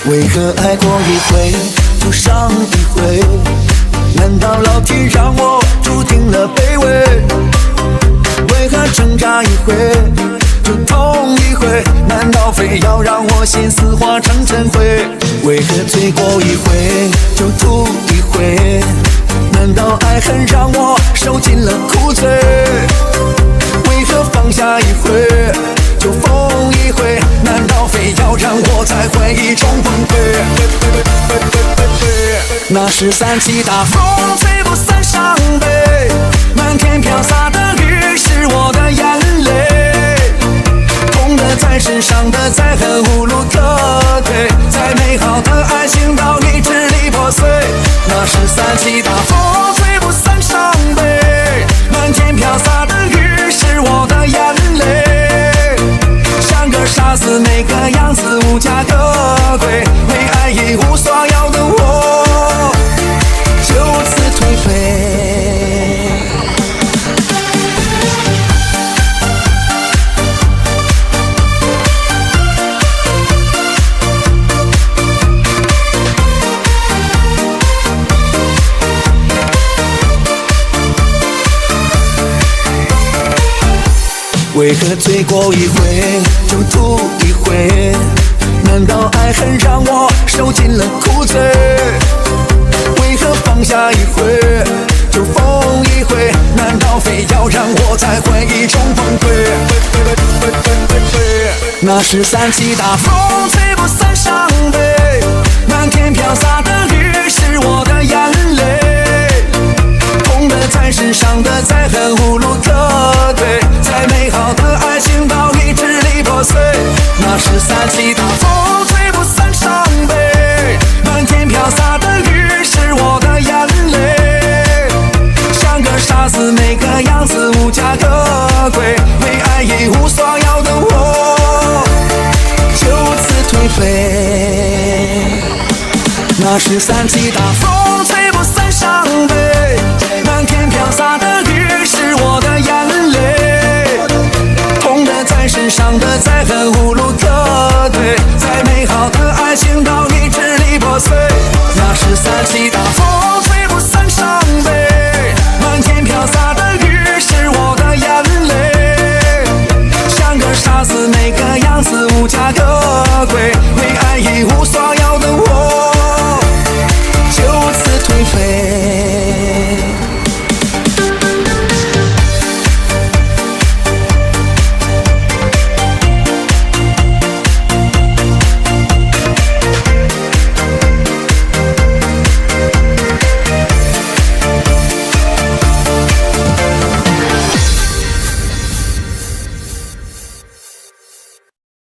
为何爱过一回就伤一回？难道老天让我注定了卑微？为何挣扎一回就痛一回？难道非要让我心死化成尘灰？为何醉过一回就吐一回？难道爱恨让我受尽了苦罪？为何放下一回就疯一回？难道非要让我在回忆中崩溃？那是三七大风吹不散伤悲，满天飘洒的雨是我的眼泪，痛的在身上的在恨无路可退，再美好的爱情到你支离破碎。那是三七大风吹不散伤悲，满天飘洒的雨是我的眼泪，像个傻子每个样子无家可归，为爱一无所有的我就此颓废。为何醉过一回就吐一回？难道爱恨让我受尽了苦罪？为何放下一回就疯一回？难道非要让我在回忆中崩溃？那是三七大风吹不散伤悲，满天飘洒的雨是我的眼泪，痛的在身上的在恨无路可退，再美好的爱情到你支离破碎。那是三七大风吹不散伤悲，满天飘洒的雨是我的眼泪，像个傻子每个样子无家可归，为爱一无所有的我就此颓废。那是三七